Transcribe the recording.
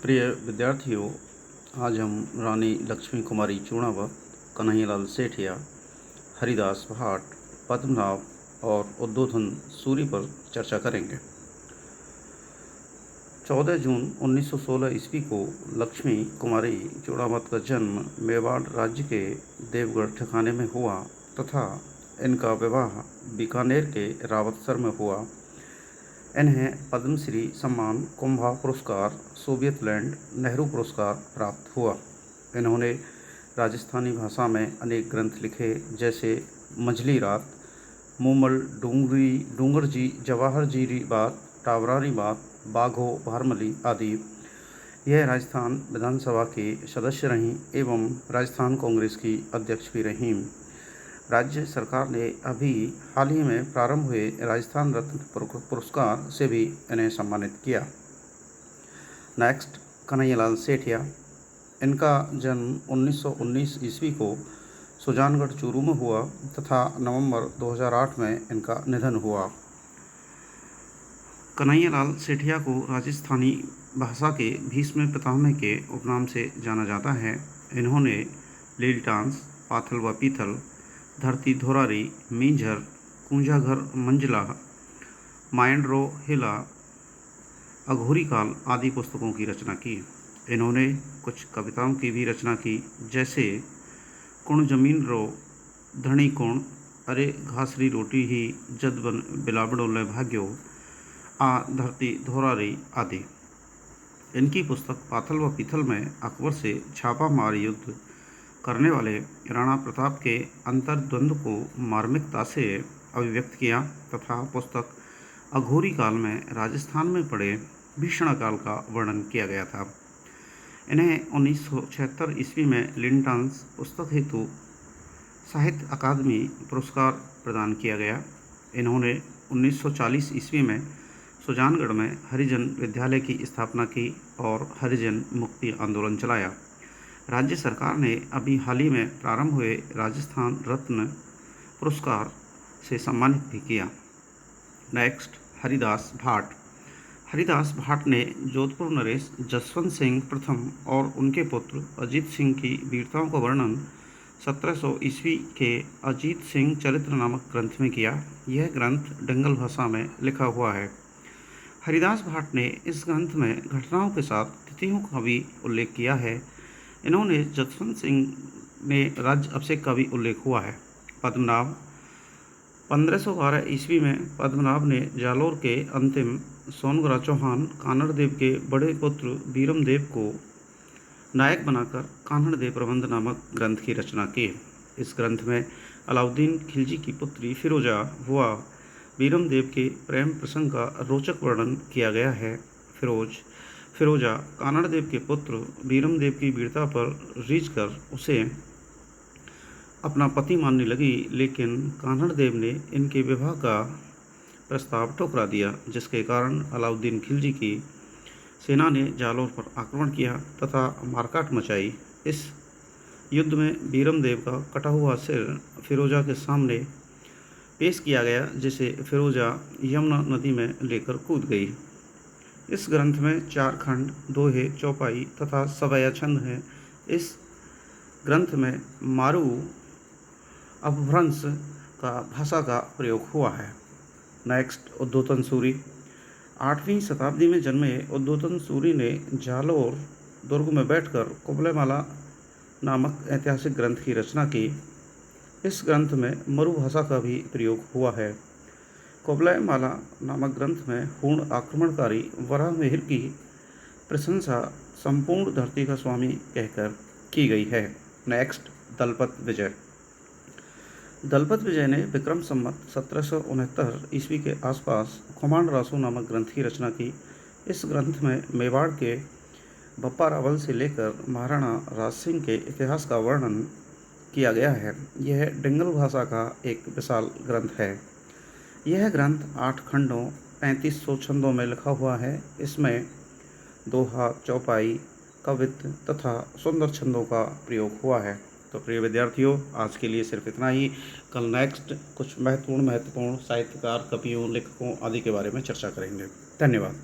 प्रिय विद्यार्थियों, आज हम रानी लक्ष्मी कुमारी चूड़ावत, कन्हैयालाल सेठिया, हरिदास भाट, पद्मनाभ और उद्बोधन सूरी पर चर्चा करेंगे। 14 जून 1916 ईस्वी को लक्ष्मी कुमारी चूड़ावत का जन्म मेवाड़ राज्य के देवगढ़ ठिकाने में हुआ तथा इनका विवाह बीकानेर के रावतसर में हुआ। इन्हें पद्मश्री सम्मान, कुंभा पुरस्कार, सोवियत लैंड नेहरू पुरस्कार प्राप्त हुआ। इन्होंने राजस्थानी भाषा में अनेक ग्रंथ लिखे, जैसे मंझली रात, मूमल डूंगर जी, जवाहर जीरी बात, टावरानी बात, बाघो भारमली आदि। यह राजस्थान विधानसभा की सदस्य रहीं एवं राजस्थान कांग्रेस की अध्यक्ष भी रहीं। राज्य सरकार ने अभी हाल ही में प्रारंभ हुए राजस्थान रत्न पुरस्कार से भी इन्हें सम्मानित किया। नेक्स्ट, कन्हैयालाल सेठिया। इनका जन्म 1919 ईस्वी को सुजानगढ़ चूरू में हुआ तथा नवंबर 2008 में इनका निधन हुआ। कन्हैयालाल सेठिया को राजस्थानी भाषा के भीष्म पितामह के उपनाम से जाना जाता है। इन्होंने लीलटांस, पाथल व पीथल, धरती धोरारी, मींझर, कूंजाघर मंजला, मायंडरो हिला, अघोरी काल आदि पुस्तकों की रचना की। इन्होंने कुछ कविताओं की भी रचना की, जैसे कुण जमीन रो धनी कुण, अरे घासरी रोटी ही जद बन बिलावड़ो ले भाग्यो, आ धरती धोरारी आदि। इनकी पुस्तक पाथल व पीथल में अकबर से छापा मार युद्ध करने वाले राणा प्रताप के अंतर्द्वंद को मार्मिकता से अभिव्यक्त किया तथा पुस्तक अघोरी काल में राजस्थान में पड़े भीषण काल का वर्णन किया गया था। इन्हें 1976 ईस्वी में लिंटांस पुस्तक हेतु साहित्य अकादमी पुरस्कार प्रदान किया गया। इन्होंने 1940 ईस्वी में सुजानगढ़ में हरिजन विद्यालय की स्थापना की और हरिजन मुक्ति आंदोलन चलाया। राज्य सरकार ने अभी हाल ही में प्रारंभ हुए राजस्थान रत्न पुरस्कार से सम्मानित भी किया। नेक्स्ट, हरिदास भाट। हरिदास भाट ने जोधपुर नरेश जसवंत सिंह प्रथम और उनके पुत्र अजीत सिंह की वीरताओं का वर्णन 1700 ईस्वी के अजीत सिंह चरित्र नामक ग्रंथ में किया। यह ग्रंथ डंगल भाषा में लिखा हुआ है। हरिदास भाट ने इस ग्रंथ में घटनाओं के साथ तिथियों का भी उल्लेख किया है। इन्होंने जसवंत सिंह में राज्य अभिषेक का भी उल्लेख हुआ है। पद्मनाभ। 1512 ईस्वी में पद्मनाभ ने जालोर के अंतिम सोनगरा चौहान कान्हड़ देव के बड़े पुत्र बीरम देव को नायक बनाकर कान्हड़ देव प्रबंध नामक ग्रंथ की रचना की। इस ग्रंथ में अलाउद्दीन खिलजी की पुत्री फिरोजा व बीरम देव के प्रेम प्रसंग का रोचक वर्णन किया गया है। फिरोजा कान्हड़ देव के पुत्र बीरम देव की वीरता पर रीझ कर उसे अपना पति मानने लगी, लेकिन कान्हड़ देव ने इनके विवाह का प्रस्ताव ठुकरा दिया, जिसके कारण अलाउद्दीन खिलजी की सेना ने जालोर पर आक्रमण किया तथा मारकाट मचाई। इस युद्ध में बीरम देव का कटा हुआ सिर फिरोजा के सामने पेश किया गया, जिसे फिरोजा यमुना नदी में लेकर कूद गई। इस ग्रंथ में 4 खंड, दोहे, चौपाई तथा सवैया छंद हैं। इस ग्रंथ में मारू अपभ्रंश का भाषा का प्रयोग हुआ है। नेक्स्ट, उद्बोधन सूरी। 8वीं शताब्दी में जन्मे उद्बोधन सूरी ने जालोर दुर्ग में बैठकर कुबलयमाला नामक ऐतिहासिक ग्रंथ की रचना की। इस ग्रंथ में मरु भाषा का भी प्रयोग हुआ है। कुबलयमाला नामक ग्रंथ में पूर्ण आक्रमणकारी वराहमिहिर की प्रशंसा संपूर्ण धरती का स्वामी कहकर की गई है। नेक्स्ट, दलपत विजय। दलपत विजय ने विक्रम संवत 1769 ईस्वी के आसपास खुमान रासो नामक ग्रंथ की रचना की। इस ग्रंथ में मेवाड़ के बप्पा रावल से लेकर महाराणा राज सिंह के इतिहास का वर्णन किया गया है। यह डंगल भाषा का एक विशाल ग्रंथ है। यह ग्रंथ 8 खंडों 3500 छंदों में लिखा हुआ है। इसमें दोहा, चौपाई, कवित्त तथा सुंदर छंदों का प्रयोग हुआ है। तो प्रिय विद्यार्थियों, आज के लिए सिर्फ इतना ही। कल नेक्स्ट कुछ महत्वपूर्ण साहित्यकार, कवियों, लेखकों आदि के बारे में चर्चा करेंगे। धन्यवाद।